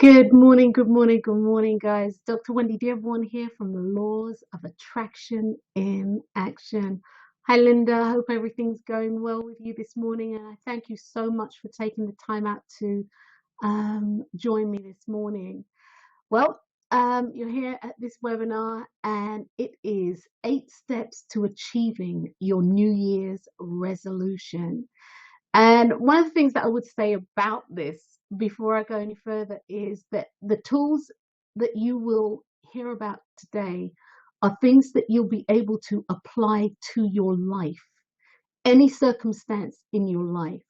Good morning, good morning, good morning, guys. Dr. Wendy Dearborn here from the Laws of Attraction in Action. Hi, Linda. Hope everything's going well with you this morning. And I thank you so much for taking the time out to join me this morning. Well, you're here at this webinar, and it is 8 steps to achieving your New Year's resolution. And one of the things that I would say about this before I go any further is that the tools that you will hear about today are things that you'll be able to apply to your life, any circumstance in your life.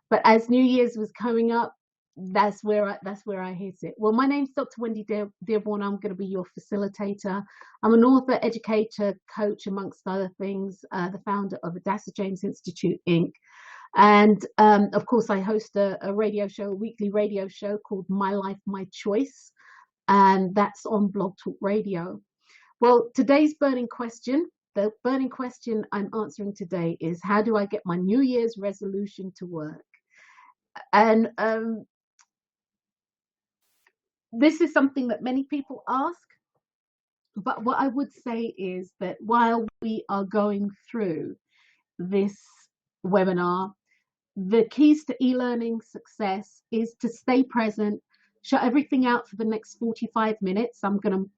But as New Year's was coming up, that's where I hit it. Well, my name's Dr. Wendy Dearborn. I'm going to be your facilitator. I'm an author, educator, coach, amongst other things, the founder of Adassa James Institute, Inc. And of course, I host a radio show, a weekly radio show called My Life, My Choice. And that's on Blog Talk Radio. Well, today's burning question, the burning question I'm answering today is, how do I get my New Year's resolution to work? And this is something that many people ask. But what I would say is that while we are going through this webinar, the keys to e-learning success is to stay present, shut everything out for the next 45 minutes. I'm going to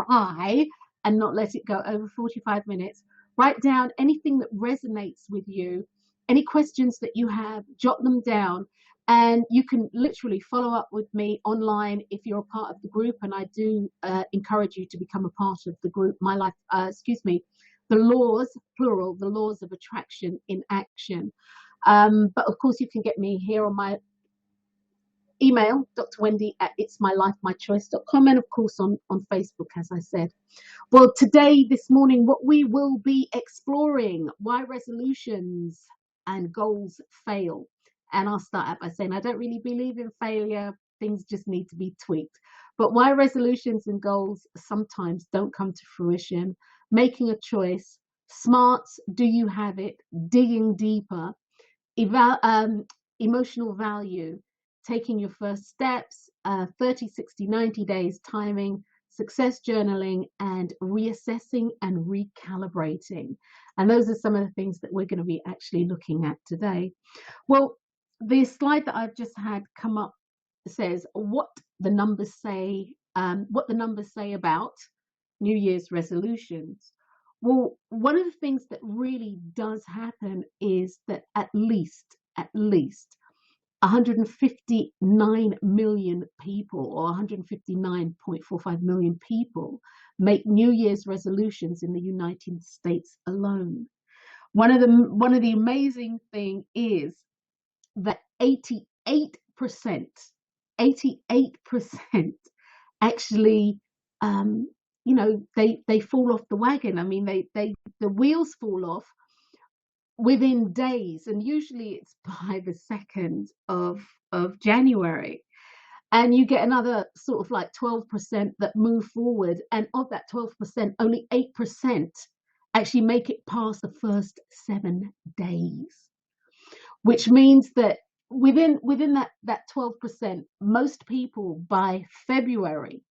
try and not let it go over 45 minutes. Write down anything that resonates with you, any questions that you have, jot them down, and you can literally follow up with me online if you're a part of the group. And I do encourage you to become a part of the group, the laws, plural, the laws of attraction in action. But of course, you can get me here on my email, drwendy@itsmylifemychoice.com, and of course on Facebook, as I said. Well, today, this morning, what we will be exploring, why resolutions and goals fail. And I'll start out by saying I don't really believe in failure. Things just need to be tweaked. But why resolutions and goals sometimes don't come to fruition, making a choice, smarts, do you have it, digging deeper, emotional value, taking your first steps, 30, 60, 90 days timing, success journaling, and reassessing and recalibrating. And those are some of the things that we're going to be actually looking at today. Well, the slide that I've just had come up says what the numbers say about New Year's resolutions. Well, one of the things that really does happen is that at least 159 million people, or 159.45 million people, make New Year's resolutions in the United States alone. One of the amazing thing is that 88% actually they fall off the wagon. I mean, the wheels fall off within days, and usually it's by the 2nd of January. And you get another sort of like 12% that move forward, and of that 12%, only 8% actually make it past the first 7 days, which means that within that 12%, most people by February,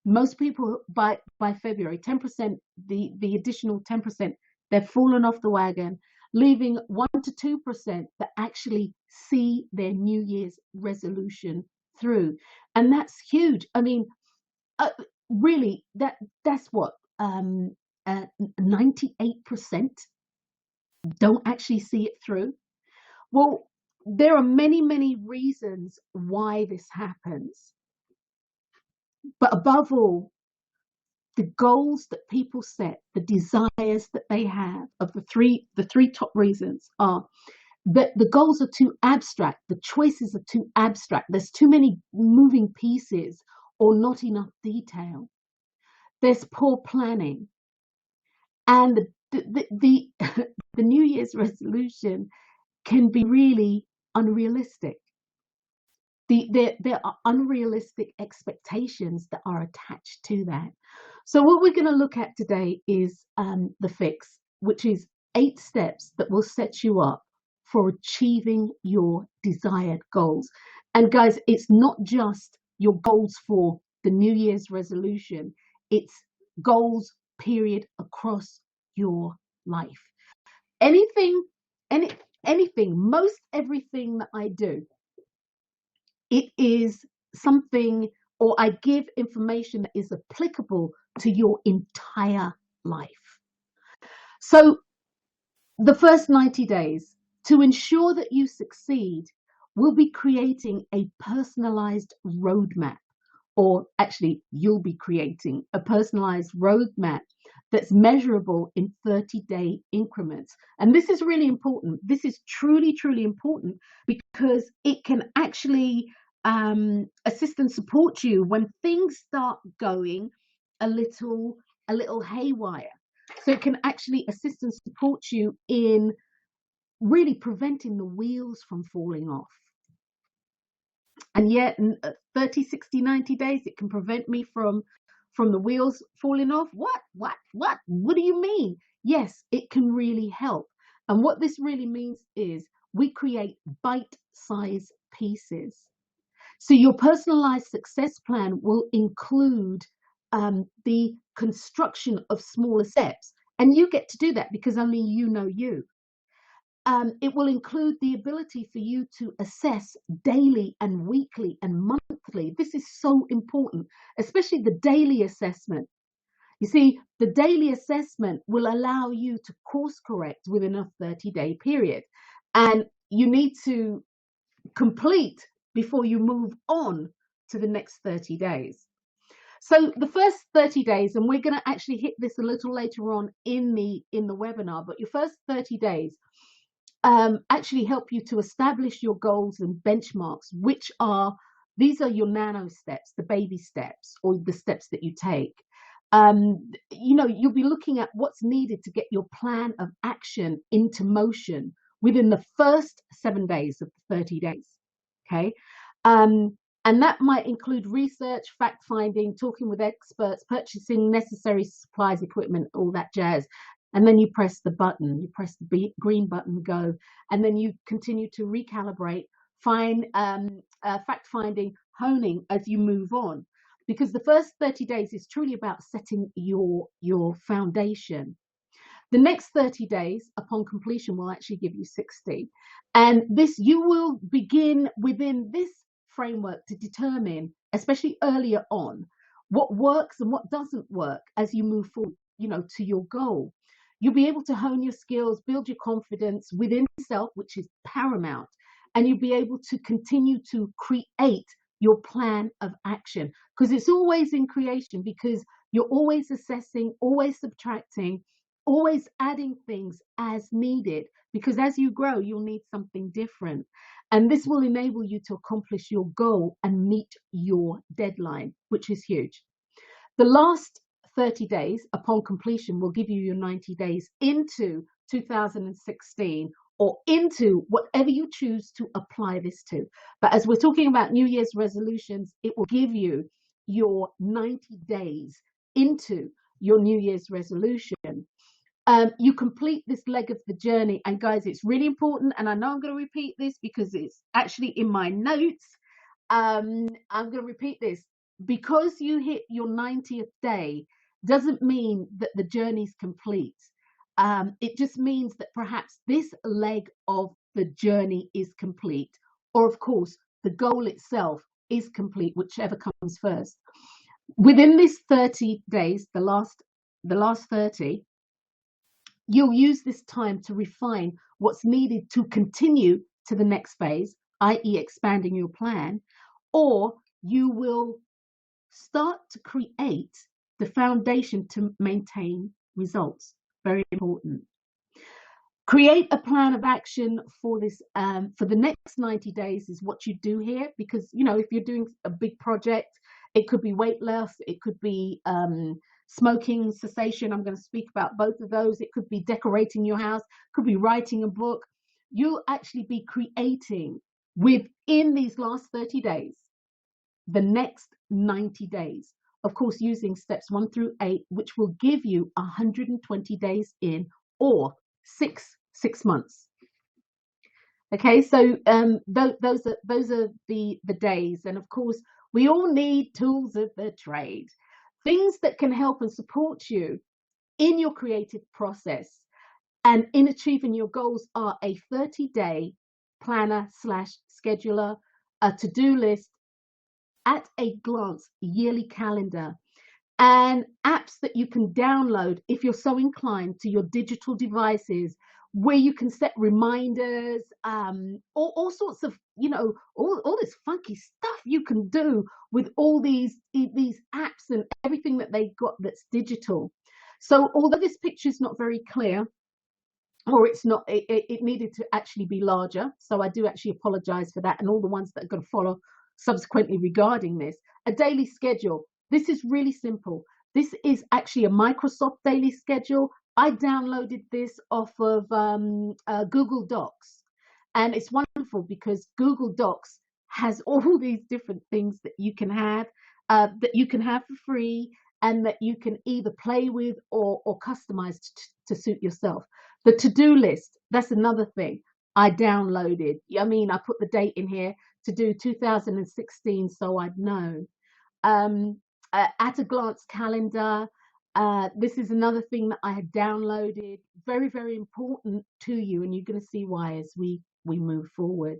10%, the additional 10%, they've fallen off the wagon, leaving 1 to 2% that actually see their New Year's resolution through. And that's huge. I mean, really, that's what 98% don't actually see it through. Well, there are many reasons why this happens. But above all, the goals that people set, the desires that they have, of the three top reasons are that the goals are too abstract, the choices are too abstract, there's too many moving pieces or not enough detail. There's poor planning. And the New Year's resolution can be really unrealistic. There are unrealistic expectations that are attached to that. So what we're going to look at today is the fix, which is 8 steps that will set you up for achieving your desired goals. And guys, it's not just your goals for the New Year's resolution. It's goals, period, across your life. Anything, any, anything, most everything that I do, it is something, or I give information that is applicable to your entire life. So the first 90 days, to ensure that you succeed, we'll be creating a personalized roadmap, or actually, you'll be creating a personalized roadmap that's measurable in 30-day increments. And this is really important. This is truly, truly important because it can actually assist and support you when things start going a little haywire. So it can actually assist and support you in really preventing the wheels from falling off. And yet in 30, 60, 90 days, it can prevent me from the wheels falling off. What do you mean? Yes, it can really help. And what this really means is we create bite-sized pieces. So your personalized success plan will include the construction of smaller steps. And you get to do that because only you know you. It will include the ability for you to assess daily and weekly and monthly. This is so important, especially the daily assessment. You see, the daily assessment will allow you to course correct within a 30-day period. And you need to complete before you move on to the next 30 days. So the first 30 days, and we're going to actually hit this a little later on in the webinar, but your first 30 days actually help you to establish your goals and benchmarks, these are your nano steps, the baby steps, or the steps that you take. You'll be looking at what's needed to get your plan of action into motion within the first 7 days of the 30 days. Okay. And that might include research, fact finding, talking with experts, purchasing necessary supplies, equipment, all that jazz. And then you press the button, you press the green button, go, and then you continue to recalibrate, find fact finding, honing as you move on. Because the first 30 days is truly about setting your foundation. The next 30 days upon completion will actually give you 60. And this, you will begin within this framework to determine, especially earlier on, what works and what doesn't work as you move forward, to your goal. You'll be able to hone your skills, build your confidence within yourself, which is paramount. And you'll be able to continue to create your plan of action, because it's always in creation, because you're always assessing, always subtracting, always adding things as needed, because as you grow, you'll need something different. And this will enable you to accomplish your goal and meet your deadline, which is huge. The last 30 days upon completion will give you your 90 days into 2016, or into whatever you choose to apply this to. But as we're talking about New Year's resolutions, it will give you your 90 days into your New Year's resolution. You complete this leg of the journey. And guys, it's really important. And I know I'm going to repeat this because it's actually in my notes. I'm going to repeat this. Because you hit your 90th day doesn't mean that the journey's complete. It just means that perhaps this leg of the journey is complete. Or of course, the goal itself is complete, whichever comes first. Within this 30 days, the last 30, you'll use this time to refine what's needed to continue to the next phase, i.e. expanding your plan, or you will start to create the foundation to maintain results. Very important. Create a plan of action for this, for the next 90 days is what you do here, because, if you're doing a big project, it could be weight loss, it could be smoking cessation. I'm going to speak about both of those. It could be decorating your house, could be writing a book. You'll actually be creating within these last 30 days, the next 90 days. Of course, using steps 1 through 8, which will give you 120 days in, or six months. Okay, so those are the days. And of course, We all need tools of the trade, things that can help and support you in your creative process and in achieving your goals are a 30-day planner slash scheduler, a to-do list, at a glance yearly calendar, and apps that you can download if you're so inclined to your digital devices, where you can set reminders, all sorts of, all this funky stuff you can do with all these apps and everything that they've got that's digital. So although this picture is not very clear, or it's not, it needed to actually be larger. So I do actually apologize for that, and all the ones that are going to follow subsequently regarding this. A daily schedule. This is really simple. This is actually a Microsoft daily schedule. I downloaded this off of Google Docs, and it's wonderful because Google Docs has all these different things that you can have for free, and that you can either play with or customize to suit yourself. The to-do list, that's another thing I downloaded. I mean, I put the date in here to do 2016 so I'd know. At a glance calendar, this is another thing that I had downloaded. Very, very important to you, and you're going to see why as we move forward.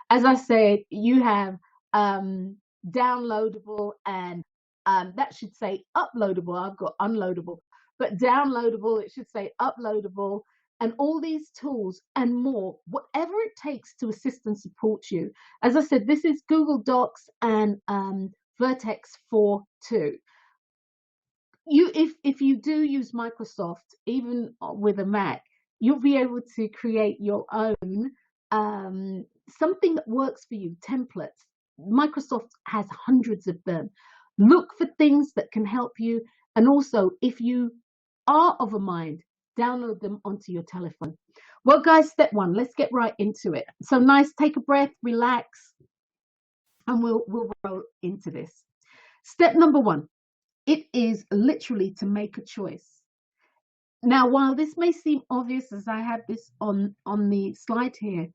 As I said, you have downloadable, and that should say uploadable. I've got unloadable, but downloadable, it should say uploadable, and all these tools and more, whatever it takes to assist and support you. As I said, this is Google Docs and Vertex 4.2. If you do use Microsoft, even with a Mac, you'll be able to create your own something that works for you, templates. Microsoft has hundreds of them. Look for things that can help you, and also, if you are of a mind, download them onto your telephone. Well, guys, step one, let's get right into it. So nice, take a breath, relax, and we'll roll into this. Step number one, it is literally to make a choice. Now, while this may seem obvious, as I have this on the slide here,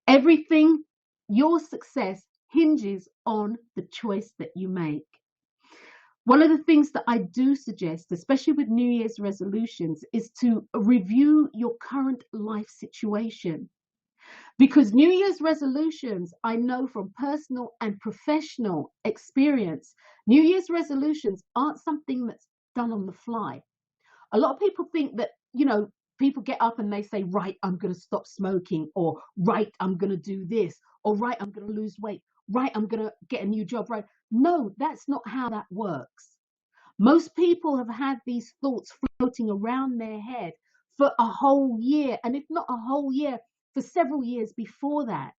everything, your success hinges on the choice that you make. One of the things that I do suggest, especially with New Year's resolutions, is to review your current life situation. Because New Year's resolutions, I know from personal and professional experience, New Year's resolutions aren't something that's done on the fly. A lot of people think that, people get up and they say, right, I'm going to stop smoking, or right, I'm going to do this, or right, I'm going to lose weight, right, I'm going to get a new job, right. No, that's not how that works. Most people have had these thoughts floating around their head for a whole year, and if not a whole year, for several years before that.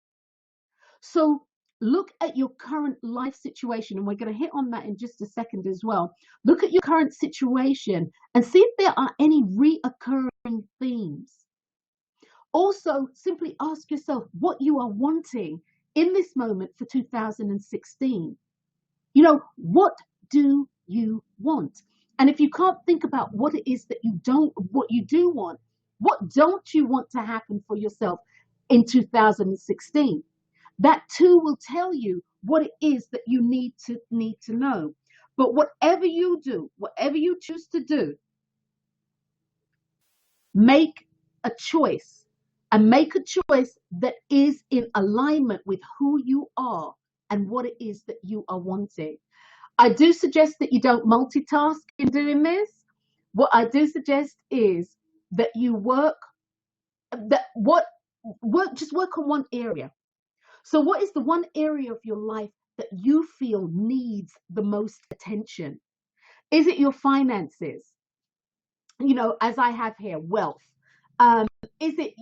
So look at your current life situation, and we're going to hit on that in just a second as well. Look at your current situation and see if there are any reoccurring themes. Also, simply ask yourself what you are wanting in this moment for 2016. What do you want? And if you can't think about what it is that you do want, what don't you want to happen for yourself in 2016? That too will tell you what it is that you need to know. But whatever you do, whatever you choose to do, make a choice, and make a choice that is in alignment with who you are and what it is that you are wanting. I do suggest that you don't multitask in doing this. What I do suggest is that you just work on one area. So what is the one area of your life that you feel needs the most attention? Is it your finances? As I have here, wealth. Is it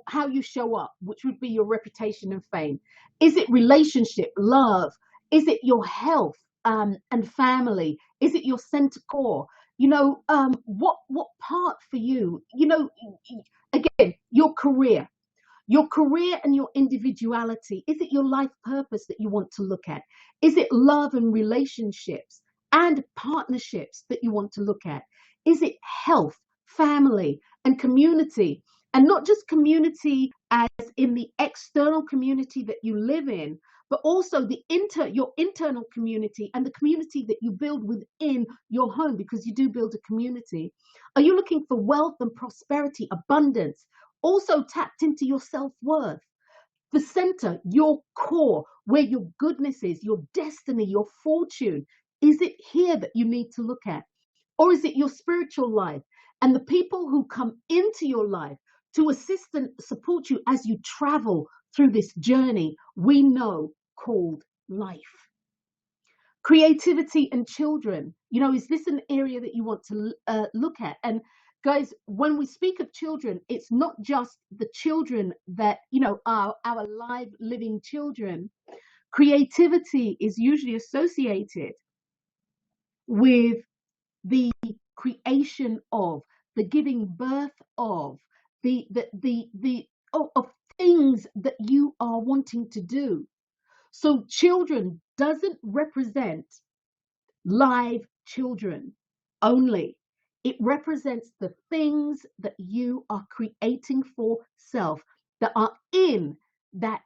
how you show up, which would be your reputation and fame? Is it relationship, love? Is it your health and family? Is it your center core? What part for you? Again, your career. Your career and your individuality. Is it your life purpose that you want to look at? Is it love and relationships and partnerships that you want to look at? Is it health, family, and community? And not just community as in the external community that you live in, but also your internal community and the community that you build within your home, because you do build a community. Are you looking for wealth and prosperity, abundance? Also tapped into your self-worth, the center, your core, where your goodness is, your destiny, your fortune. Is it here that you need to look at? Or is it your spiritual life and the people who come into your life to assist and support you as you travel through this journey we know called life? Creativity and children, is this an area that you want to look at? And guys, when we speak of children, it's not just the children that, are our live living children. Creativity is usually associated with the creation of, the giving birth of, of things that you are wanting to do. So children doesn't represent live children only. It represents the things that you are creating for self that are in that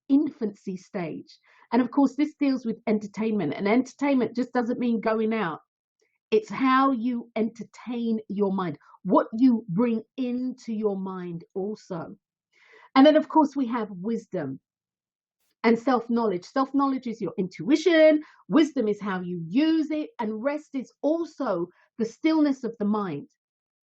infancy stage. And of course, this deals with entertainment, and entertainment just doesn't mean going out. It's how you entertain your mind, what you bring into your mind also. And then, of course, we have wisdom and self-knowledge. Self-knowledge is your intuition. Wisdom is how you use it. And rest is also the stillness of the mind,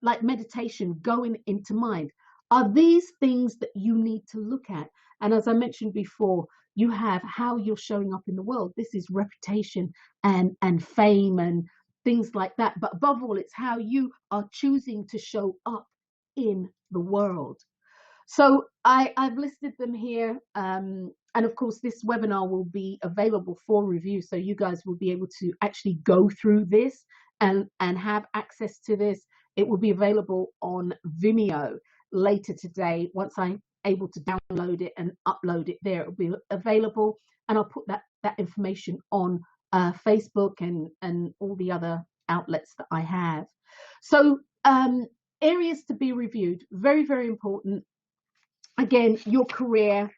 like meditation, going into mind. Are these things that you need to look at? And as I mentioned before, you have how you're showing up in the world. This is reputation and fame and things like that. But above all, it's how you are choosing to show up in the world. So I've listed them here. And of course, this webinar will be available for review. So you guys will be able to actually go through this and have access to this. It will be available on Vimeo later today. Once I'm able to download it and upload it there, it will be available. And I'll put that information on Facebook and all the other outlets that I have. So areas to be reviewed, very, very important. Again, your career,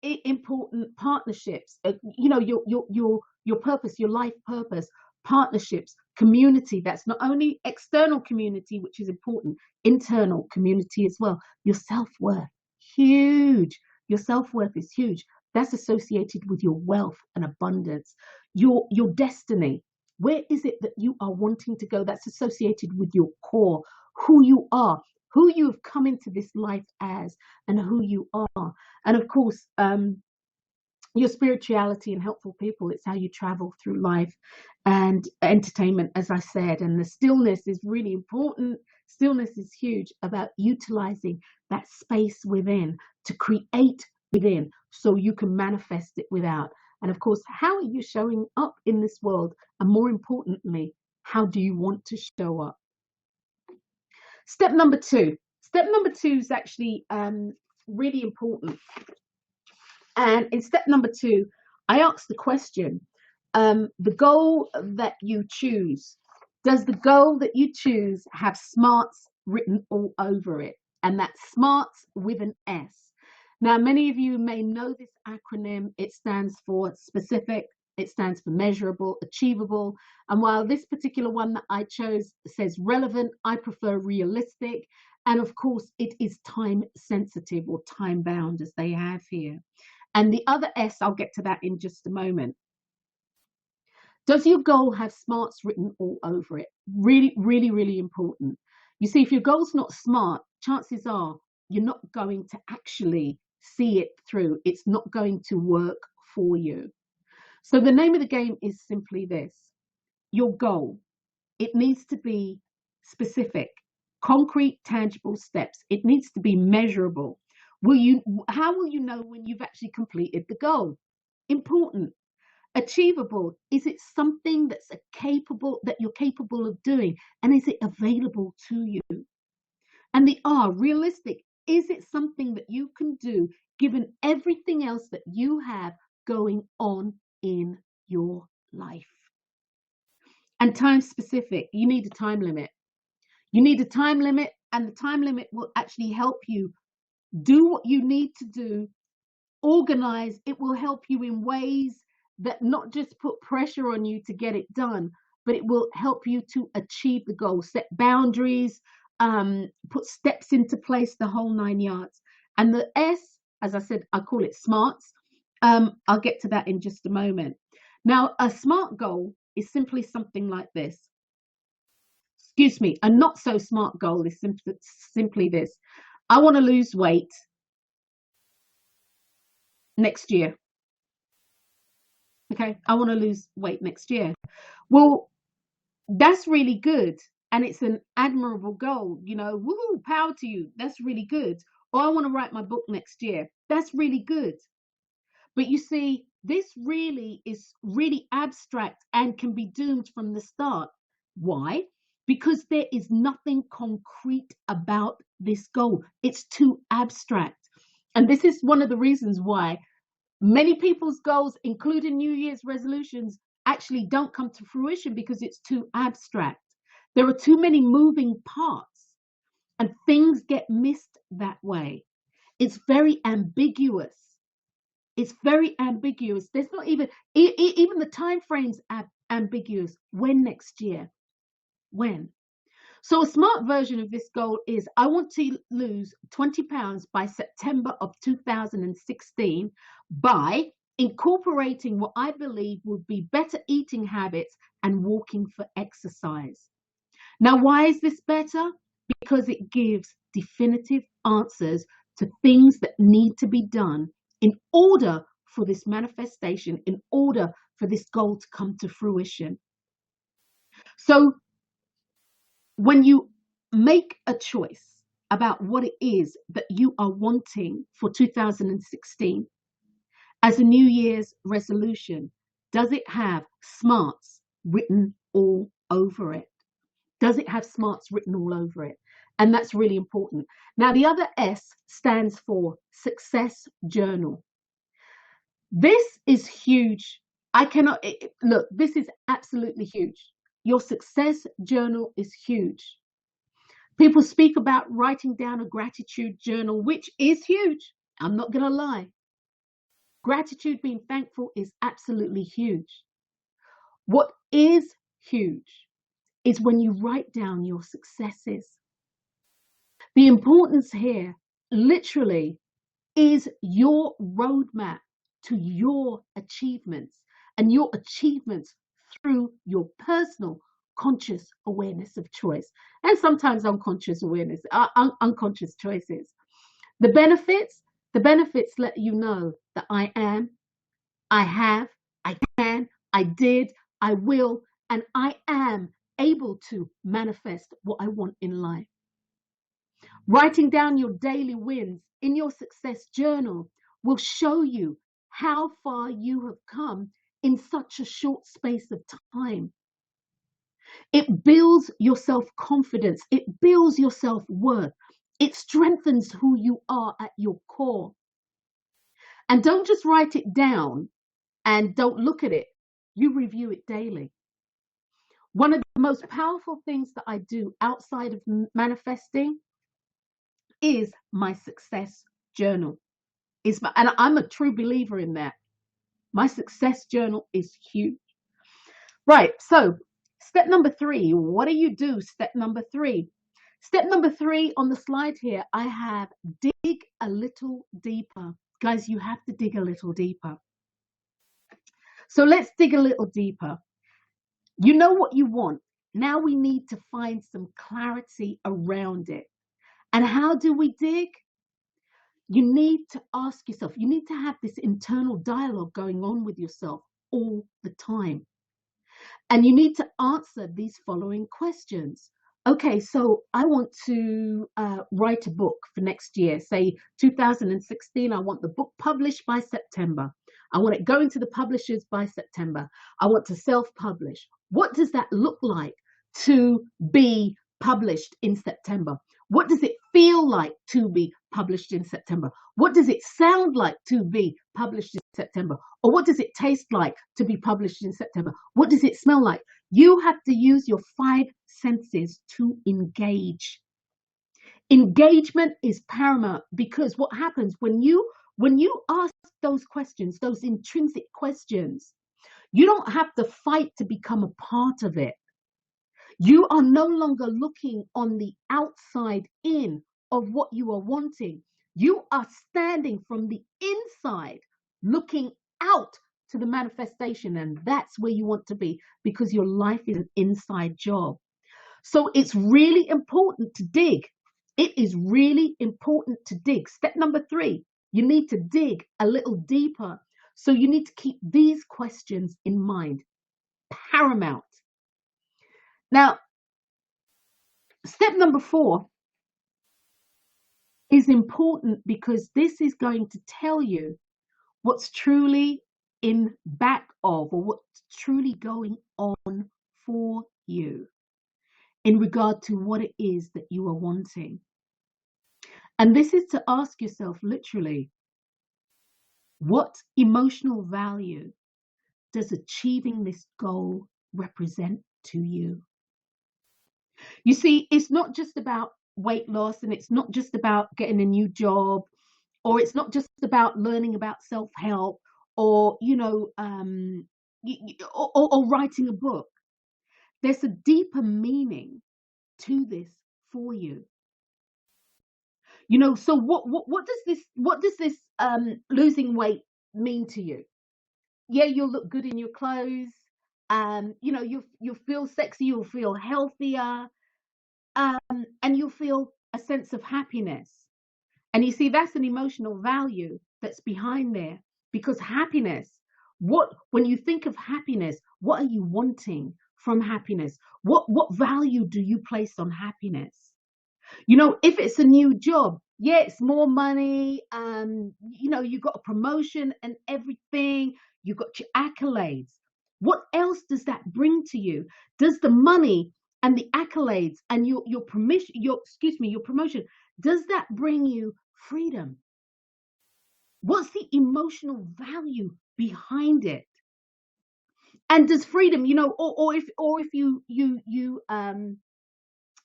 important, partnerships, your purpose, your life purpose, partnerships, community. That's not only external community, which is important, internal community as well. Your self-worth, huge. Your self-worth is huge. That's associated with your wealth and abundance. Your destiny. Where is it that you are wanting to go? That's associated with your core, who you are, who you have come into this life as, and who you are. And of course, your spirituality and helpful people. It's how you travel through life, and entertainment, as I said. And the stillness is really important. Stillness is huge, about utilizing that space within to create within so you can manifest it without. And of course, how are you showing up in this world? And more importantly, how do you want to show up? Step number two. Step number two is actually really important. And in step number two, I asked the question, the goal that you choose, does the goal that you choose have SMARTS written all over it? And that's SMARTS with an S. Now, many of you may know this acronym. It stands for specific, it stands for measurable, achievable. And while this particular one that I chose says relevant, I prefer realistic. And of course, it is time sensitive or time bound, as they have here. And the other S, I'll get to that in just a moment. Does your goal have SMARTS written all over it? Really, really, really important. You see, if your goal's not SMART, chances are you're not going to actually see it through. It's not going to work for you. So the name of the game is simply this: your goal. It needs to be specific, concrete, tangible steps. It needs to be measurable. How will you know when you've actually completed the goal? Important. Achievable. Is it something that you're capable of doing? And is it available to you? And the R, realistic. Is it something that you can do given everything else that you have going on in your life? And time specific. You need a time limit. You need a time limit, and the time limit will actually help you Do what you need to do, organize. It will help you in ways that not just put pressure on you to get it done, but it will help you to achieve the goal, set boundaries, put steps into place, the whole 9 yards. And the S, as I said, I call it smarts. I'll get to that in just a moment. Now, a SMART goal is simply something like this. Excuse me, a not so smart goal is simply this. I want to lose weight next year. Okay, I want to lose weight next year. Well, that's really good. And it's an admirable goal, woohoo, power to you. That's really good. Or I want to write my book next year. That's really good. But you see, this really is really abstract and can be doomed from the start. Why? Because there is nothing concrete about this goal. It's too abstract. And this is one of the reasons why many people's goals, including New Year's resolutions, actually don't come to fruition, because it's too abstract. There are too many moving parts and things get missed that way. It's very ambiguous. It's very ambiguous. There's not even the time frames are ambiguous. When next year? When? So a smart version of this goal is, I want to lose 20 pounds by September of 2016 by incorporating what I believe would be better eating habits and walking for exercise. Now, why is this better? Because it gives definitive answers to things that need to be done in order for this manifestation, in order for this goal to come to fruition. So when you make a choice about what it is that you are wanting for 2016 as a New Year's resolution, does it have smarts written all over it? Does it have smarts written all over it? And that's really important. Now, the other S stands for success journal. This is huge. Look, this is absolutely huge. Your success journal is huge. People speak about writing down a gratitude journal, which is huge. I'm not going to lie. Gratitude, being thankful, is absolutely huge. What is huge is when you write down your successes. The importance here, literally, is your roadmap to your achievements, and your achievements through your personal conscious awareness of choice, and sometimes unconscious awareness, unconscious choices. The benefits let you know that I am, I have, I can, I did, I will, and I am able to manifest what I want in life. Writing down your daily wins in your success journal will show you how far you have come in such a short space of time. It builds your self-confidence. It builds your self-worth. It strengthens who you are at your core. And don't just write it down and don't look at it. You review it daily. One of the most powerful things that I do outside of manifesting is my success journal. And I'm a true believer in that. My success journal is huge. Right, so step number 3, what do you do? Step number 3. Step number 3 on the slide here, I have dig a little deeper. Guys, you have to dig a little deeper. So let's dig a little deeper. You know what you want. Now we need to find some clarity around it. And how do we dig? You need to ask yourself, you need to have this internal dialogue going on with yourself all the time. And you need to answer these following questions. Okay, so I want to write a book for next year, say 2016. I want the book published by September. I want it going to the publishers by September. I want to self-publish. What does that look like to be published in September? What does it feel like to be published in September? What does it sound like to be published in September? Or what does it taste like to be published in September? What does it smell like? You have to use your 5 senses to engage. Engagement is paramount, because what happens when you ask those questions, those intrinsic questions, you don't have to fight to become a part of it. You are no longer looking on the outside in of what you are wanting. You are standing from the inside, looking out to the manifestation, and that's where you want to be, because your life is an inside job. So it's really important to dig. It is really important to dig. Step number 3, you need to dig a little deeper. So you need to keep these questions in mind. Paramount. Now, step number 4 is important, because this is going to tell you what's truly in back of, or what's truly going on for you in regard to what it is that you are wanting. And this is to ask yourself, literally, what emotional value does achieving this goal represent to you? You see, it's not just about weight loss, and it's not just about getting a new job, or it's not just about learning about self-help, or, or writing a book. There's a deeper meaning to this for you. So what does this losing weight mean to you? Yeah, you'll look good in your clothes. You'll feel sexy, you'll feel healthier, and you'll feel a sense of happiness. And you see, that's an emotional value that's behind there, because happiness, when you think of happiness, what are you wanting from happiness? What value do you place on happiness? If it's a new job, yeah, it's more money, you got a promotion and everything, you got your accolades. What else does that bring to you? Does the money and the accolades and your permission, your promotion, does that bring you freedom? What's the emotional value behind it? And does freedom, or if you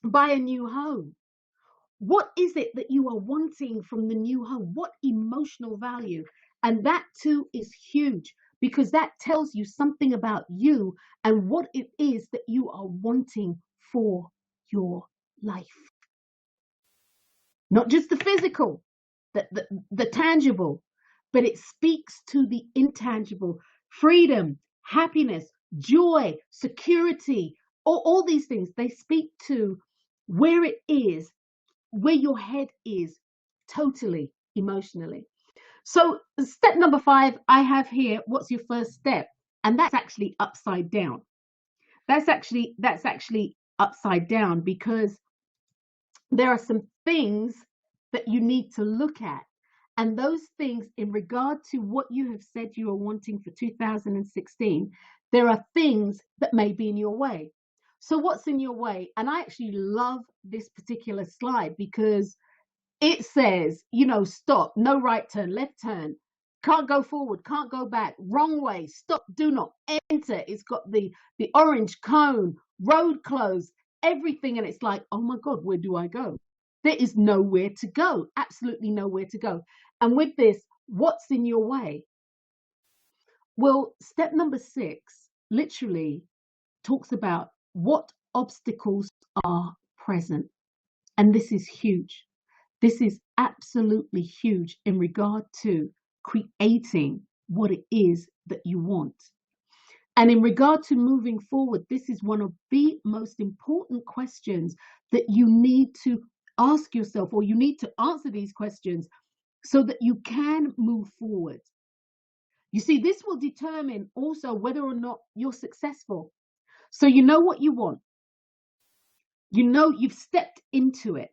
buy a new home, what is it that you are wanting from the new home? What emotional value? And that too is huge, because that tells you something about you and what it is that you are wanting for your life. Not just the physical, the tangible, but it speaks to the intangible. Freedom, happiness, joy, security, all these things, they speak to where it is, where your head is totally emotionally. So step number 5, I have here, what's your first step? And that's actually upside down. That's actually upside down, because there are some things that you need to look at. And those things, in regard to what you have said you are wanting for 2016, there are things that may be in your way. So what's in your way? And I actually love this particular slide, because it says, stop, no right turn, left turn, can't go forward, can't go back, wrong way, stop, do not enter. It's got the orange cone, road closed, everything. And it's like, oh my God, where do I go? There is nowhere to go, absolutely nowhere to go. And with this, what's in your way? Well, step number 6 literally talks about what obstacles are present. And this is huge. This is absolutely huge in regard to creating what it is that you want. And in regard to moving forward, this is one of the most important questions that you need to ask yourself, or you need to answer these questions so that you can move forward. You see, this will determine also whether or not you're successful. So you know what you want. You've stepped into it.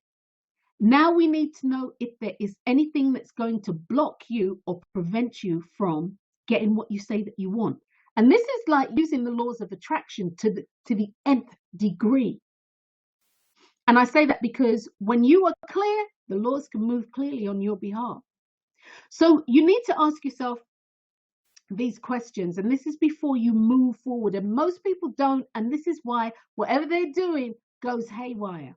Now we need to know if there is anything that's going to block you or prevent you from getting what you say that you want. And this is like using the laws of attraction to the nth degree. And I say that because when you are clear, the laws can move clearly on your behalf. So you need to ask yourself these questions, and this is before you move forward. And most people don't, and this is why whatever they're doing goes haywire.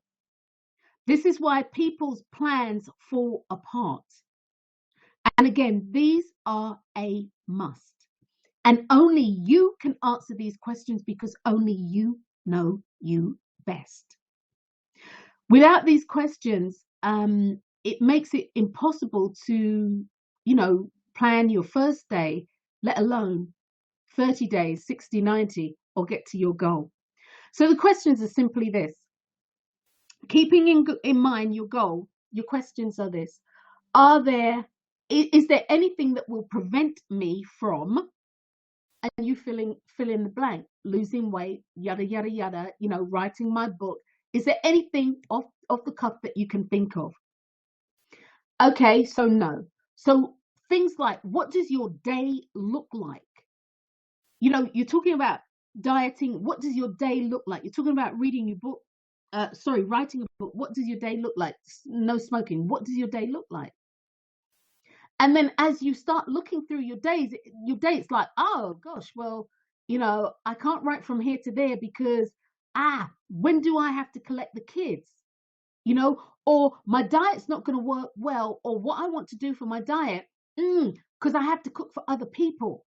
This is why people's plans fall apart. And again, these are a must. And only you can answer these questions because only you know you best. Without these questions, it makes it impossible to, plan your first day, let alone 30 days, 60, 90, or get to your goal. So the questions are simply this. Keeping in mind your goal, your questions are this. Is there anything that will prevent me from, and you fill in the blank, losing weight, yada, yada, yada, writing my book. Is there anything off the cuff that you can think of? Okay, so no. So things like, what does your day look like? You're talking about dieting. What does your day look like? You're talking about reading your book. Writing a book. What does your day look like? No smoking. What does your day look like? And then as you start looking through your day, it's like, oh gosh, well, I can't write from here to there because, when do I have to collect the kids? Or my diet's not going to work well, or what I want to do for my diet, because I have to cook for other people.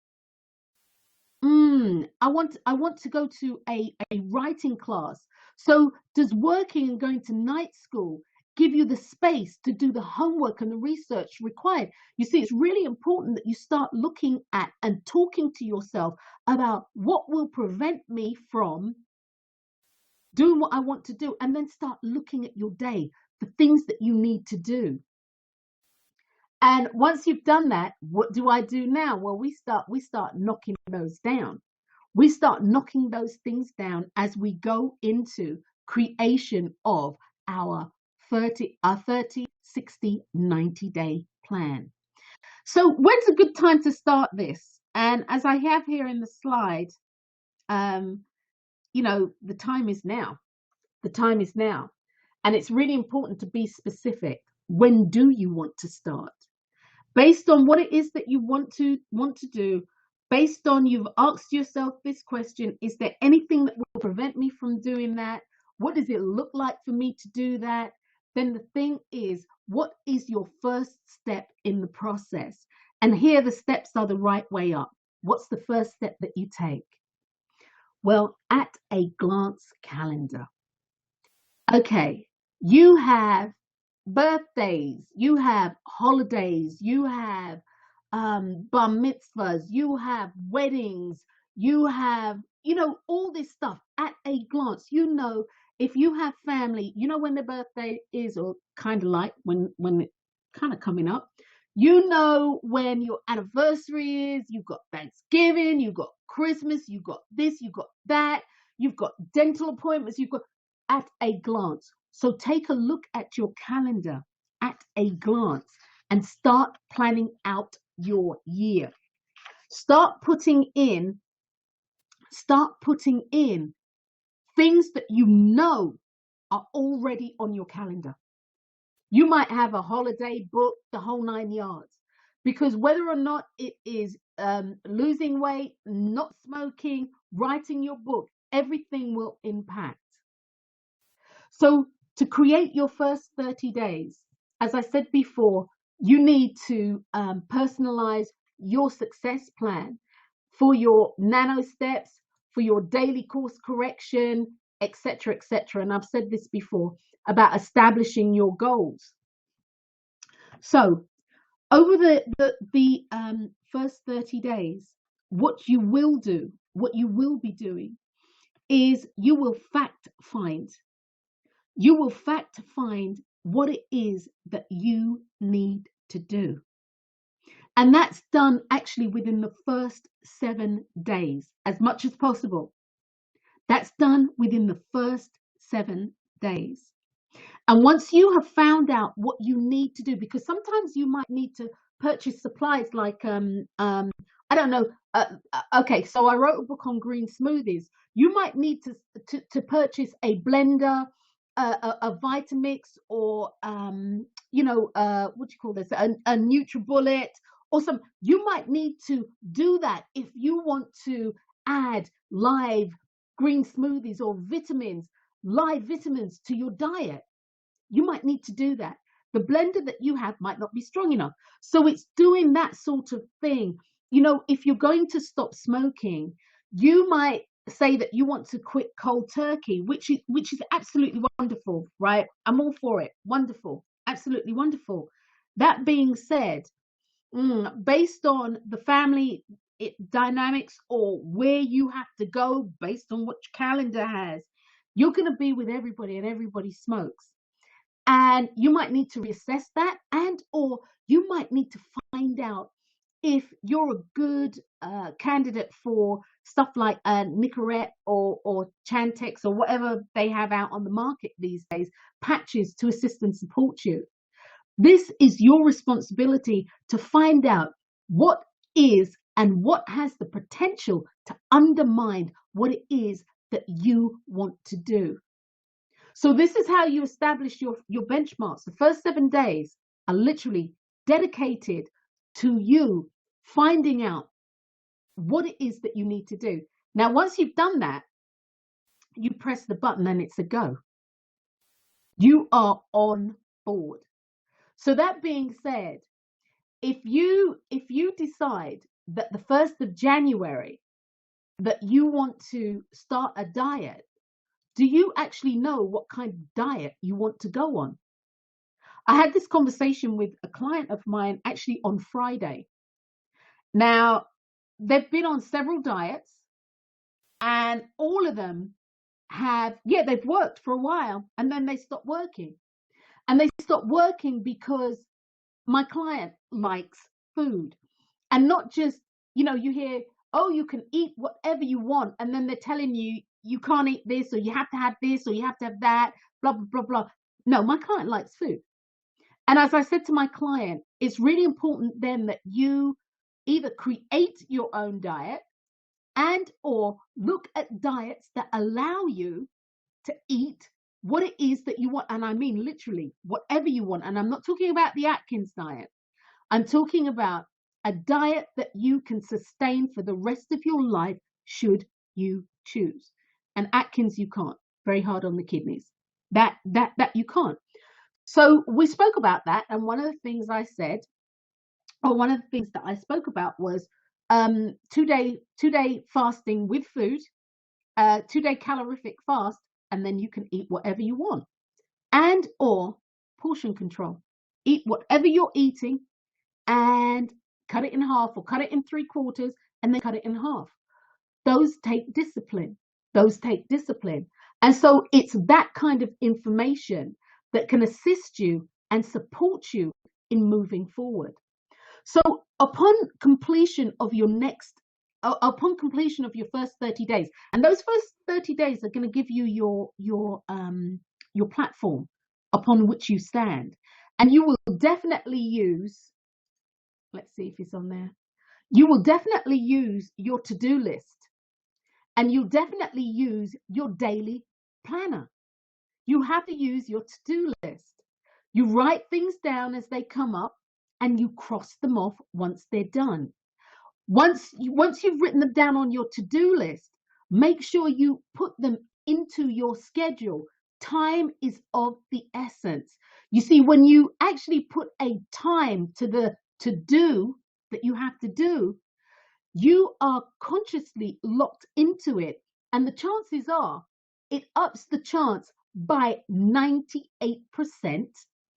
I want to go to a writing class. So does working and going to night school give you the space to do the homework and the research required? You see, it's really important that you start looking at and talking to yourself about what will prevent me from doing what I want to do, and then start looking at your day, the things that you need to do. And once you've done that, what do I do now? Well, we start knocking those down. We start knocking those things down as we go into creation of our 30, 60, 90-day plan. So when's a good time to start this? And as I have here in the slide, the time is now. The time is now. And it's really important to be specific. When do you want to start? Based on what it is that you want to do, based on you've asked yourself this question, is there anything that will prevent me from doing that? What does it look like for me to do that? Then the thing is, what is your first step in the process? And here the steps are the right way up. What's the first step that you take? Well, at a glance calendar. Okay, you have birthdays, you have holidays, you have bar mitzvahs, you have weddings, you have, all this stuff at a glance. If you have family, when their birthday is, or kind of like when it's kind of coming up, when your anniversary is, you've got Thanksgiving, you've got Christmas, you've got this, you've got that, you've got dental appointments, you've got at a glance. So take a look at your calendar at a glance and start planning out your year. Start putting in things that are already on your calendar. You might have a holiday book, the whole 9 yards, because whether or not it is losing weight, not smoking, writing your book, everything will impact. So to create your first 30 days, as I said before, you need to personalize your success plan for your nano steps, for your daily course correction, etc., etc. And I've said this before about establishing your goals. So over the first 30 days, what you will be doing is you will fact find what it is that you need to do. And that's done actually within the first 7 days, as much as possible. That's done within the first 7 days. And once you have found out what you need to do, because sometimes you might need to purchase supplies like, I don't know. Okay, so I wrote a book on green smoothies. You might need to purchase a blender, a Vitamix, or what do you call this? A NutriBullet, or some. You might need to do that if you want to add live green smoothies or live vitamins to your diet. you might need to do that. The blender that you have might not be strong enough. So it's doing that sort of thing. You know, if you're going to stop smoking, you might say that you want to quit cold turkey, which is absolutely wonderful, right? I'm all for it. Wonderful. Absolutely wonderful. That being said, based on the family dynamics or where you have to go based on what your calendar has, you're going to be with everybody and everybody smokes. And you might need to reassess that, and or you might need to find out if you're a good candidate for stuff like Nicorette or Chantix or whatever they have out on the market these days, patches to assist and support you. This is your responsibility to find out what is and what has the potential to undermine what it is that you want to do. So this is how you establish your benchmarks. The first 7 days are literally dedicated to you finding out what it is that you need to do. Now, once you've done that, you press the button and it's a go. You are on board. So that being said, if you decide that the 1st of January that you want to start a diet, do you actually know what kind of diet you want to go on? I had this conversation with a client of mine actually on Friday. Now, they've been on several diets and all of them they've worked for a while and then they stopped working. And they stopped working because my client likes food. And not just, you hear, oh, you can eat whatever you want. And then they're telling you, you can't eat this, or you have to have this, or you have to have that, blah, blah, blah, blah. No, my client likes food. And as I said to my client, it's really important then that you either create your own diet and or look at diets that allow you to eat what it is that you want. And I mean, literally, whatever you want. And I'm not talking about the Atkins diet. I'm talking about a diet that you can sustain for the rest of your life should you choose. And Atkins, you can't. Very hard on the kidneys. That you can't. So we spoke about that. And one of the things I said, or one of the things that I spoke about was 2-day fasting with food, 2-day calorific fast, and then you can eat whatever you want. And or portion control. Eat whatever you're eating and cut it in half or cut it in 3/4 and then cut it in half. Those take discipline. And so it's that kind of information that can assist you and support you in moving forward. So upon completion of your first 30 days, and those first 30 days are going to give you your platform upon which you stand. And you will definitely use, let's see if it's on there. You will definitely use your to-do list, and you'll definitely use your daily planner. You have to use your to-do list. You write things down as they come up and you cross them off once they're done. Once you've written them down on your to-do list, make sure you put them into your schedule. Time is of the essence. You see, when you actually put a time to the to-do that you have to do, you are consciously locked into it. And the chances are, it ups the chance by 98%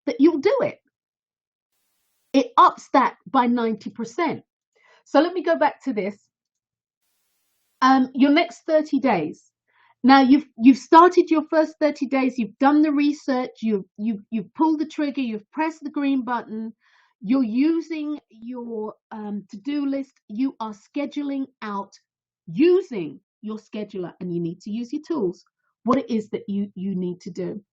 that you'll do it. It ups that by 90%. So let me go back to this. Your next 30 days. Now you've started your first 30 days. You've done the research. You've pulled the trigger. You've pressed the green button. You're using your to-do list. You are scheduling out using your scheduler, and you need to use your tools. What it is that you need to do.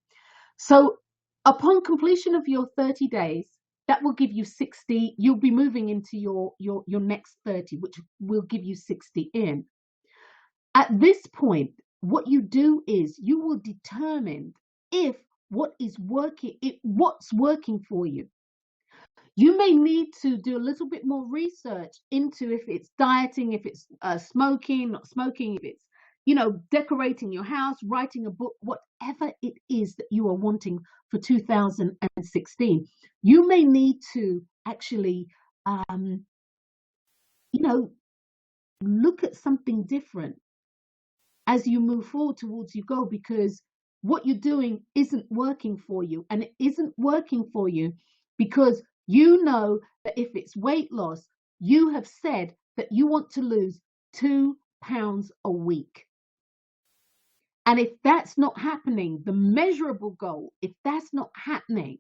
So upon completion of your 30 days, that will give you 60. You'll be moving into your next 30, which will give you 60 in. At this point, what you do is you will determine if what's working for you. You may need to do a little bit more research into if it's dieting, if it's smoking, not smoking, if it's decorating your house, writing a book, whatever it is that you are wanting for 2016. You may need to actually, look at something different as you move forward towards your goal, because what you're doing isn't working for you. And it isn't working for you because you know that if it's weight loss, you have said that you want to lose 2 pounds a week. And if that's not happening, the measurable goal, if that's not happening,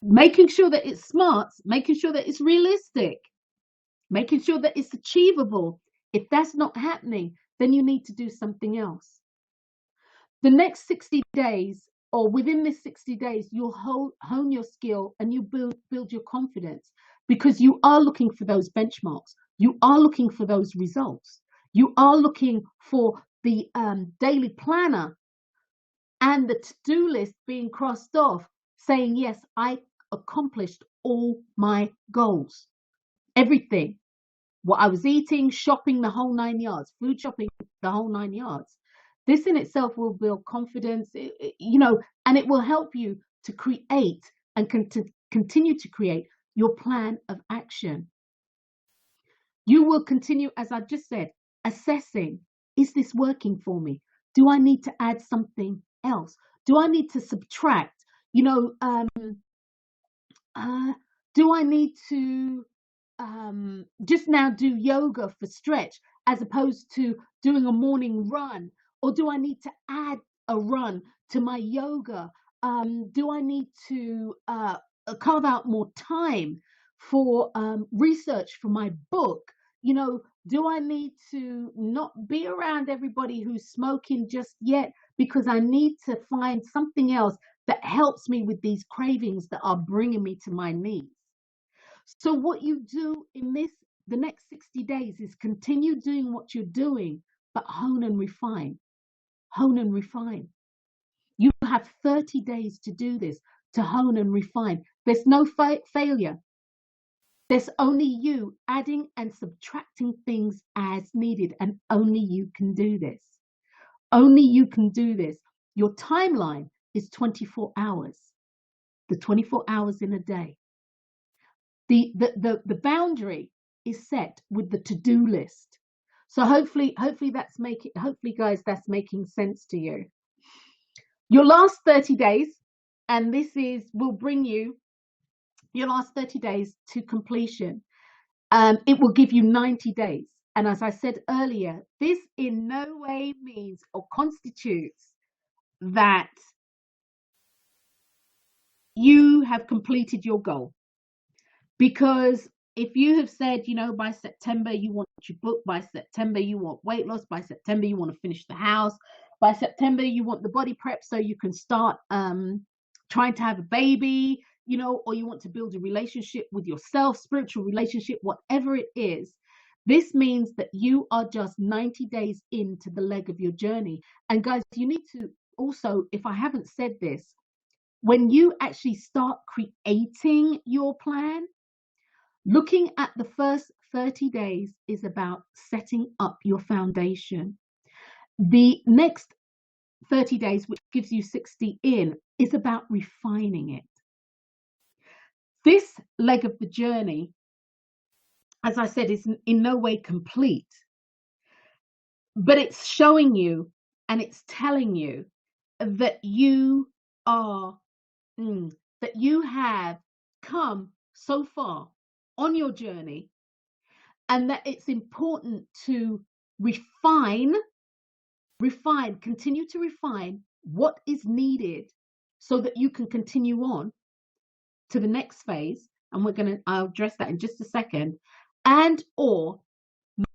making sure that it's smart, making sure that it's realistic, making sure that it's achievable, if that's not happening, then you need to do something else. The next 60 days, or within this 60 days, you'll hone your skill and you build your confidence, because you are looking for those benchmarks. You are looking for those results. You are looking for the daily planner and the to-do list being crossed off, saying, yes, I accomplished all my goals. Everything. What I was eating, shopping, the whole 9 yards, food shopping, the whole 9 yards. This in itself will build confidence, and it will help you to create and continue to create your plan of action. You will continue, as I've just said, assessing, is this working for me? Do I need to add something else? Do I need to subtract? Do I need to just now do yoga for stretch as opposed to doing a morning run? Or do I need to add a run to my yoga? Do I need to carve out more time for research for my book? Do I need to not be around everybody who's smoking just yet, because I need to find something else that helps me with these cravings that are bringing me to my knees? So what you do in the next 60 days is continue doing what you're doing, but hone and refine. Hone and refine. You have 30 days to do this, to hone and refine. There's no failure. There's only you adding and subtracting things as needed, and only you can do this. Only you can do this. Your timeline is 24 hours. The 24 hours in a day. The boundary is set with the to-do list. So hopefully guys, that's making sense to you. Your last 30 days, and will bring you your last 30 days to completion. It will give you 90 days. And as I said earlier, this in no way means or constitutes that you have completed your goal. Because if you have said, by September you want your book, by September you want weight loss, by September you want to finish the house, by September you want the body prep so you can start trying to have a baby, or you want to build a relationship with yourself, spiritual relationship, whatever it is, this means that you are just 90 days into the leg of your journey. And guys, you need to also, if I haven't said this, when you actually start creating your plan, looking at the first 30 days is about setting up your foundation. The next 30 days, which gives you 60 in, is about refining it. This leg of the journey, as I said, is in no way complete, but it's showing you and it's telling you that you have come so far on your journey, and that it's important to continue to refine what is needed so that you can continue on to the next phase. And I'll address that in just a second, and or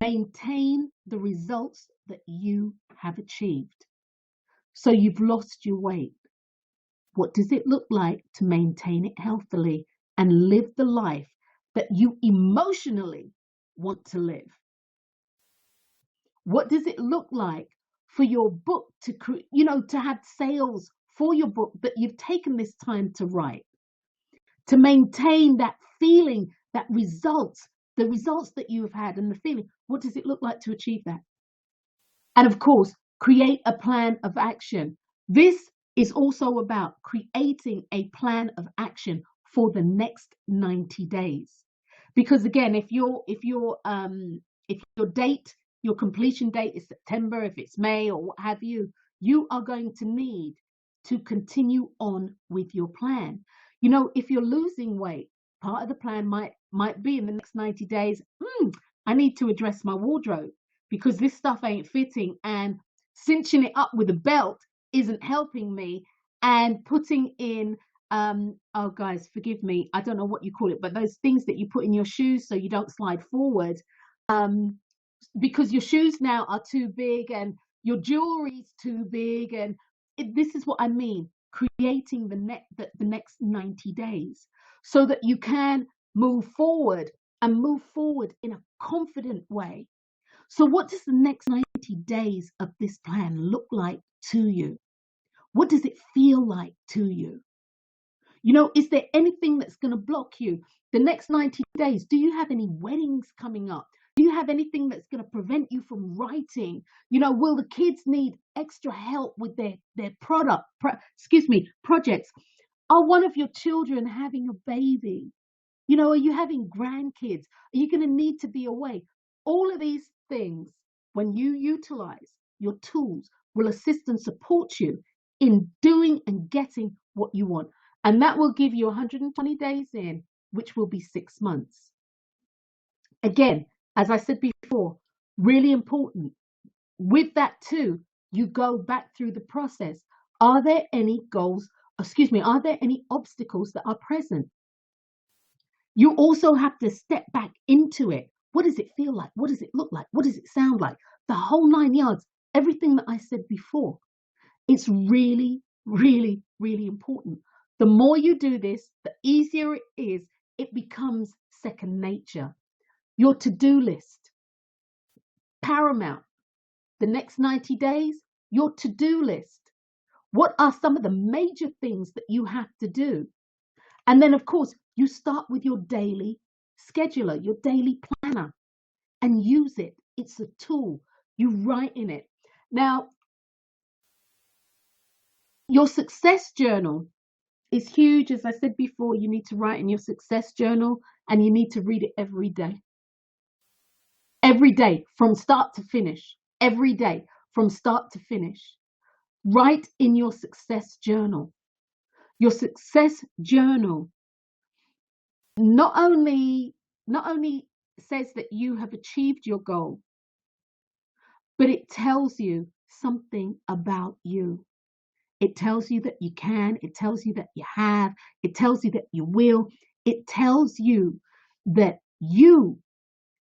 maintain the results that you have achieved. So you've lost your weight. What does it look like to maintain it healthily and live the life that you emotionally want to live? What does it look like for your book to have sales for your book that you've taken this time to write? To maintain that feeling, the results that you have had and the feeling, what does it look like to achieve that? And of course, create a plan of action. This is also about creating a plan of action for the next 90 days. Because again, if your date, your completion date is September, if it's May or what have you, you are going to need to continue on with your plan. You know, if you're losing weight, part of the plan might be in the next 90 days, I need to address my wardrobe because this stuff ain't fitting, and cinching it up with a belt isn't helping me, and putting in oh guys, forgive me, I don't know what you call it, but those things that you put in your shoes so you don't slide forward, um because your shoes now are too big and your jewelry's too big, and this is what I mean, creating the next 90 days so that you can move forward and move forward in a confident way. So what does the next 90 days of this plan look like to you? What does it feel like to you? You know, is there anything that's going to block you the next 90 days? Do you have any weddings coming up? Do you have anything that's going to prevent you from writing? You know, will the kids need extra help with their projects? Are one of your children having a baby? You know, are you having grandkids? Are you going to need to be away? All of these things, when you utilize your tools, will assist and support you in doing and getting what you want. And that will give you 120 days in, which will be 6 months. Again, as I said before, really important. With that too, you go back through the process. Are there any are there any obstacles that are present? You also have to step back into it. What does it feel like? What does it look like? What does it sound like? The whole 9 yards, everything that I said before. It's really, really, really important. The more you do this, the easier it is. It becomes second nature. Your to-do list, paramount. The next 90 days, your to-do list. What are some of the major things that you have to do? And then, of course, you start with your daily scheduler, your daily planner, and use it. It's a tool. You write in it. Now, your success journal is huge. As I said before, you need to write in your success journal and you need to read it every day. Every day, from start to finish. Every day, from start to finish. Write in your success journal. Your success journal not only says that you have achieved your goal, but it tells you something about you. It tells you that you can, it tells you that you have, it tells you that you will, it tells you that you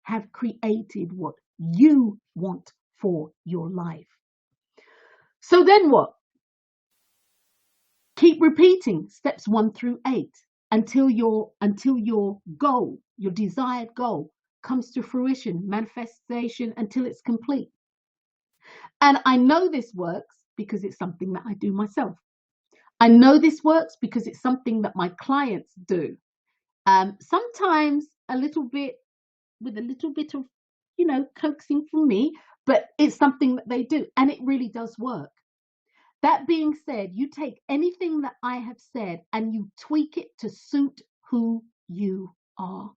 have created what you want for your life. So then what? Keep repeating steps 1 through 8 until your goal, your desired goal, comes to fruition, manifestation, until it's complete. And I know this works because it's something that I do myself. I know this works because it's something that my clients do. Sometimes with a little bit of, coaxing from me, but it's something that they do, and it really does work. That being said, you take anything that I have said and you tweak it to suit who you are.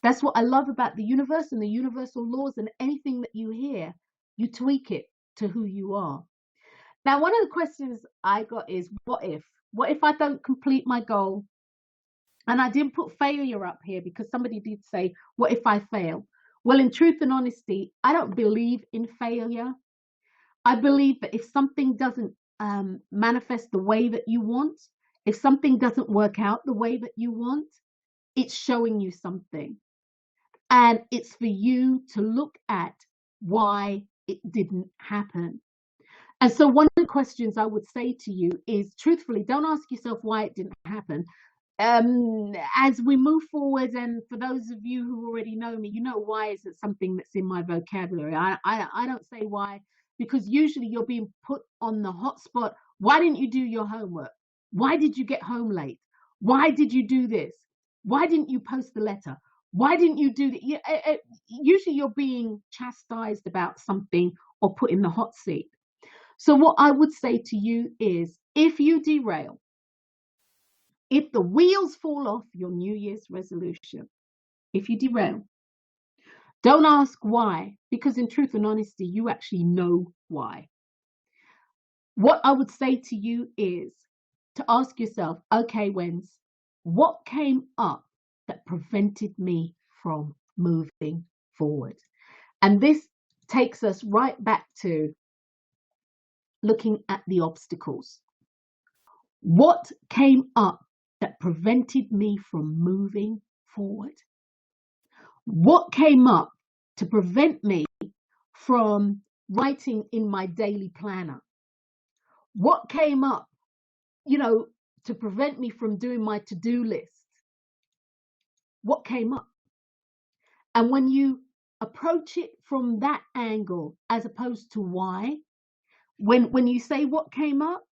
That's what I love about the universe and the universal laws, and anything that you hear, you tweak it to who you are. Now, one of the questions I got is, what if? What if I don't complete my goal? And I didn't put failure up here because somebody did say, what if I fail? Well, in truth and honesty, I don't believe in failure. I believe that if something doesn't manifest the way that you want, if something doesn't work out the way that you want, it's showing you something. And it's for you to look at why it didn't happen. And so one of the questions I would say to you is, truthfully, don't ask yourself why it didn't happen. As we move forward, and for those of you who already know me, you know why isn't something that's in my vocabulary. I don't say why, because usually you're being put on the hot spot. Why didn't you do your homework? Why did you get home late? Why did you do this? Why didn't you post the letter? Why didn't you do that? Usually you're being chastised about something, or put in the hot seat. So what I would say to you is, if you derail, if the wheels fall off your New Year's resolution, if you derail, don't ask why, because in truth and honesty, you actually know why. What I would say to you is to ask yourself, okay, Wens, what came up that prevented me from moving forward? And this takes us right back to looking at the obstacles. What came up that prevented me from moving forward? What came up to prevent me from writing in my daily planner? What came up, to prevent me from doing my to-do list? What came up? And when you approach it from that angle, as opposed to why, when you say what came up,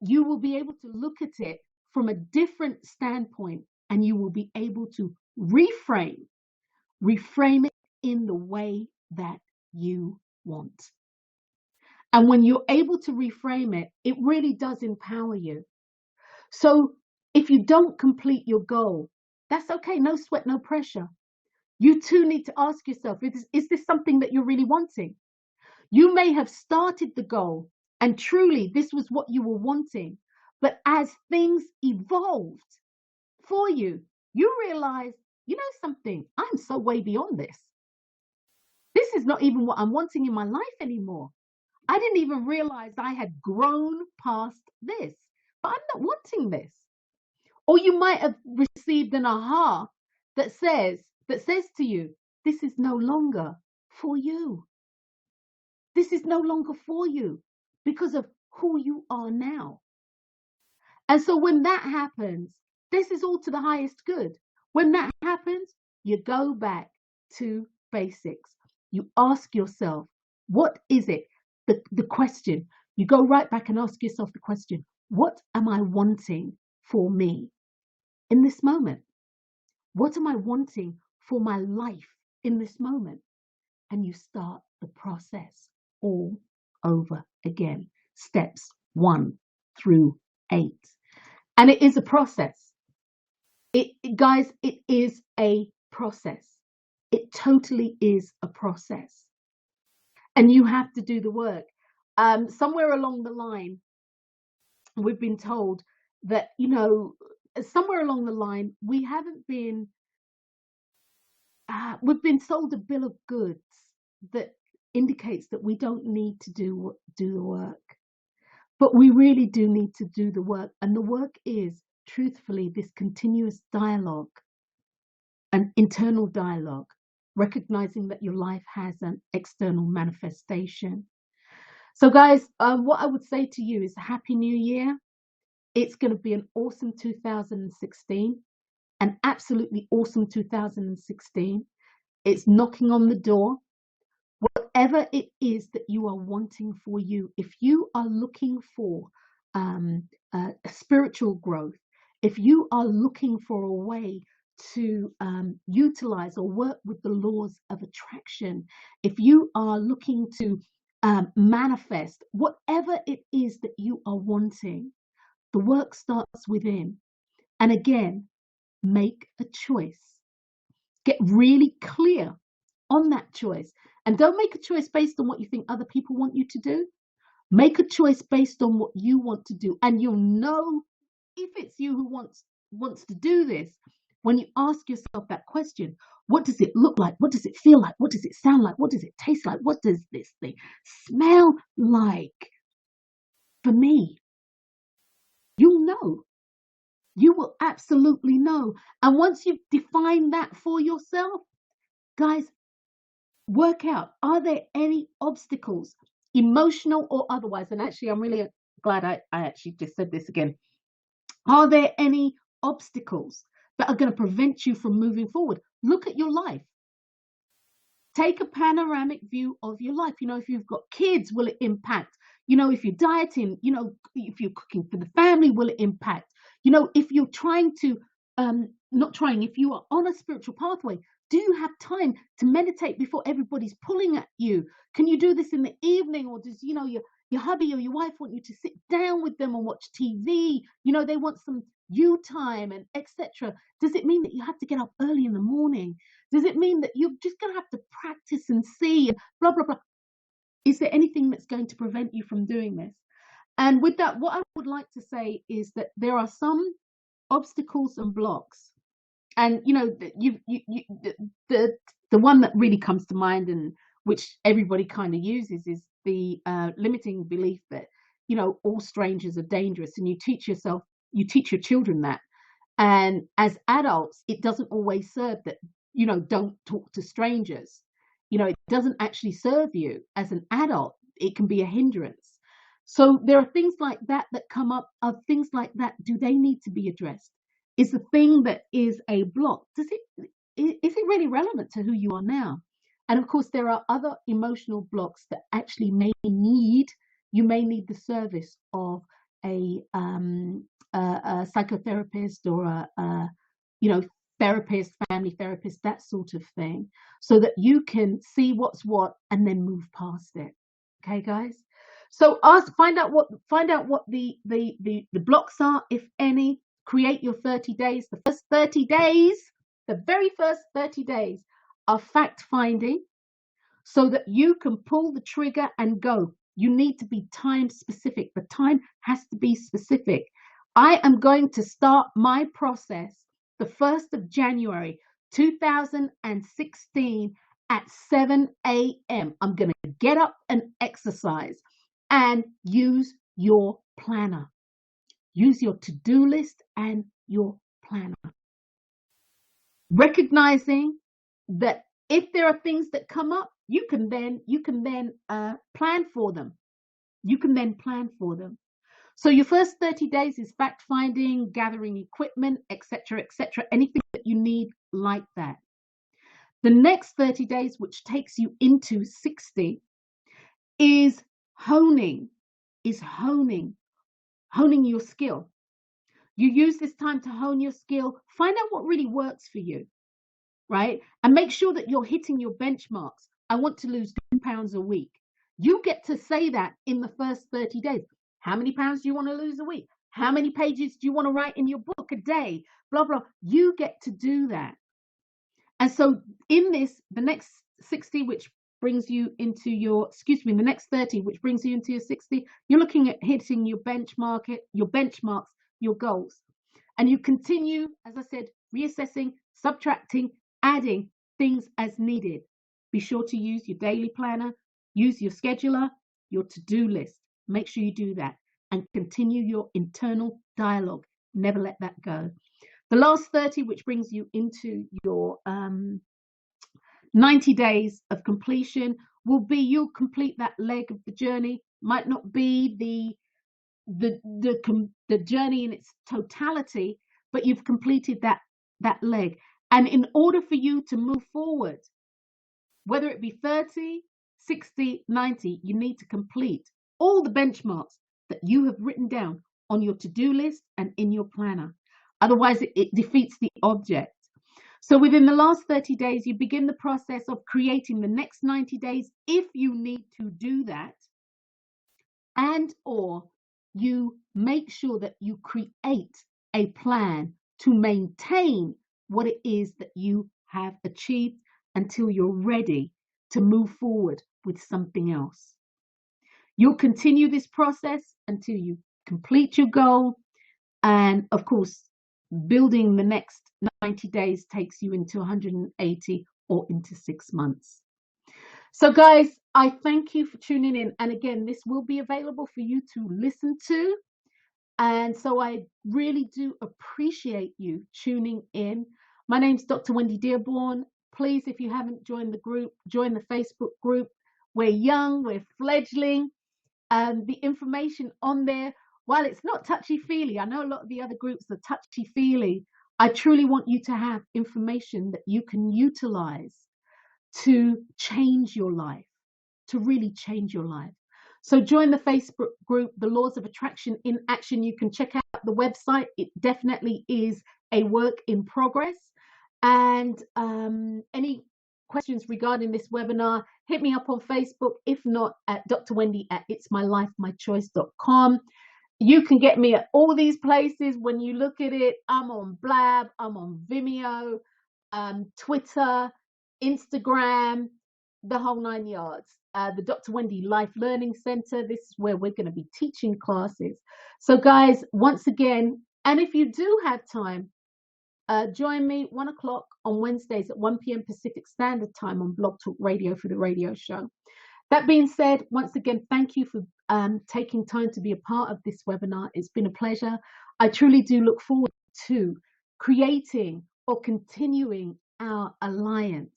you will be able to look at it from a different standpoint, and you will be able to reframe it in the way that you want. And when you're able to reframe it, it really does empower you. So if you don't complete your goal, that's okay. No sweat, no pressure. You too need to ask yourself, is this something that you're really wanting? You may have started the goal and truly this was what you were wanting. But as things evolved for you, you realize, you know something, I'm so way beyond this. This is not even what I'm wanting in my life anymore. I didn't even realize I had grown past this, but I'm not wanting this. Or you might have received an aha that says to you, this is no longer for you. This is no longer for you because of who you are now. And so when that happens, this is all to the highest good. When that happens, you go back to basics. You ask yourself, what is it? The question, you go right back and ask yourself the question, what am I wanting for me in this moment? What am I wanting for my life in this moment? And you start the process all over again, steps 1 through 8. And it is a process. Guys, it is a process. It totally is a process. And you have to do the work. Somewhere along the line, we've been told that, somewhere along the line, we haven't been, we've been sold a bill of goods that indicates that we don't need to do the work. But we really do need to do the work. And the work is, truthfully, this continuous dialogue, an internal dialogue, recognizing that your life has an external manifestation. So guys, what I would say to you is Happy New Year. It's going to be an awesome 2016, an absolutely awesome 2016. It's knocking on the door. Whatever it is that you are wanting for you, if you are looking for a spiritual growth, if you are looking for a way to utilize or work with the laws of attraction, if you are looking to manifest whatever it is that you are wanting, the work starts within. And again, make a choice. Get really clear on that choice. And don't make a choice based on what you think other people want you to do. Make a choice based on what you want to do. And you'll know if it's you who wants to do this when you ask yourself that question. What does it look like? What does it feel like? What does it sound like? What does it taste like? What does this thing smell like? For me, you'll know. You will absolutely know. And once you've defined that for yourself, guys, work out, are there any obstacles, emotional or otherwise? And actually, I'm really glad I actually just said this again. Are there any obstacles that are going to prevent you from moving forward? Look at your life. Take a panoramic view of your life. You know, if you've got kids, will it impact? You know, if you're dieting, you know, if you're cooking for the family, will it impact? You know, if you're trying to, if you are on a spiritual pathway, Do you have time to meditate before everybody's pulling at you? Can you do this in the evening, or does your hubby or your wife want you to sit down with them and watch TV? They want some you time and etc. Does it mean that you have to get up early in the morning? Does it mean that you're just going to have to practice and see and blah blah blah? Is there anything that's going to prevent you from doing this? And with that, what I would like to say is that there are some obstacles and blocks. And the one that really comes to mind, and which everybody kind of uses, is the limiting belief that all strangers are dangerous, and you teach your children that. And as adults, it doesn't always serve that. Don't talk to strangers. It doesn't actually serve you as an adult. It can be a hindrance. So there are things like that come up. Of things like that, do they need to be addressed? Is the thing that is a block, is it really relevant to who you are now? And of course, there are other emotional blocks that actually you may need the service of a psychotherapist or a therapist, family therapist, that sort of thing, so that you can see what's what and then move past it. Okay, guys. So find out what the blocks are, if any. Create your 30 days. The very first 30 days are fact finding, so that you can pull the trigger and go. You need to be time specific. The time has to be specific. I am going to start my process the 1st of January 2016 at 7 a.m. I'm going to get up and exercise and use your planner. Use your to-do list and your planner. Recognizing that if there are things that come up, you can then plan for them. So your first 30 days is fact finding, gathering equipment, etc., anything that you need like that. The next 30 days, which takes you into 60, is honing your skill. You use this time to hone your skill, find out what really works for you, right? And make sure that you're hitting your benchmarks. I want to lose 10 pounds a week. You get to say that in the first 30 days. How many pounds do you want to lose a week? How many pages do you want to write in your book a day? Blah, blah. You get to do that. And so in this, the next 60, which brings you into the next 30, which brings you into your 60, you're looking at hitting your benchmarks, your goals. And you continue, as I said, reassessing, subtracting, adding things as needed. Be sure to use your daily planner, use your scheduler, your to-do list. Make sure you do that and continue your internal dialogue. Never let that go. The last 30, which brings you into your 90 days of completion, will be you'll complete that leg of the journey. Might not be the journey in its totality, but you've completed that leg. And in order for you to move forward, whether it be 30, 60, 90, you need to complete all the benchmarks that you have written down on your to-do list and in your planner. Otherwise, it defeats the object. So within the last 30 days, you begin the process of creating the next 90 days if you need to do that. And or you make sure that you create a plan to maintain what it is that you have achieved until you're ready to move forward with something else. You'll continue this process until you complete your goal. And of course, building the next 90 days takes you into 180 or into 6 months. So guys, I thank you for tuning in. And again, this will be available for you to listen to. And so I really do appreciate you tuning in. My name's Dr. Wendy Dearborn. Please, if you haven't joined the group, join the Facebook group. We're young, we're fledgling. The information on there, while it's not touchy-feely, I know a lot of the other groups are touchy-feely. I truly want you to have information that you can utilize to change your life, to really change your life. So join the Facebook group, The Laws of Attraction in Action. You can check out the website. It definitely is a work in progress. And any questions regarding this webinar, hit me up on Facebook. If not, at Dr. Wendy at itsmylifemychoice.com. You can get me at all these places. When you look at it, I'm on Blab, I'm on Vimeo, Twitter, Instagram, the whole 9 yards. The Dr. Wendy Life Learning Center. This is where we're going to be teaching classes. So guys, once again, and if you do have time, join me 1 o'clock on Wednesdays at 1 p.m. Pacific Standard Time on Blog Talk Radio for the radio show. That being said, once again, thank you for taking time to be a part of this webinar. It's been a pleasure. I truly do look forward to creating or continuing our alliance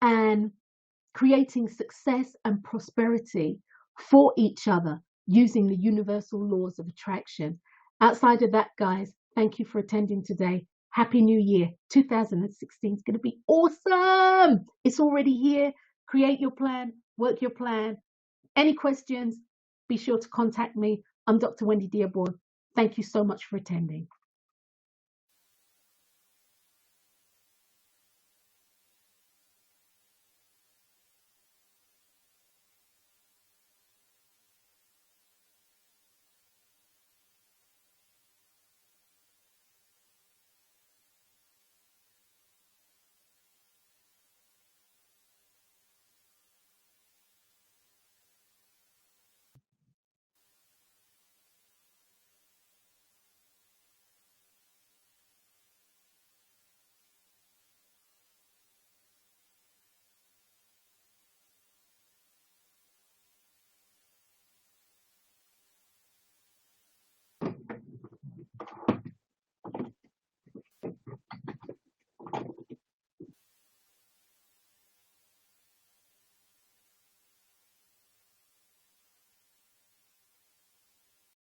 and creating success and prosperity for each other using the universal laws of attraction. Outside of that, guys, thank you for attending today. Happy New Year. 2016 is going to be awesome. It's already here. Create your plan, work your plan. Any questions, be sure to contact me. I'm Dr. Wendy Dearborn. Thank you so much for attending.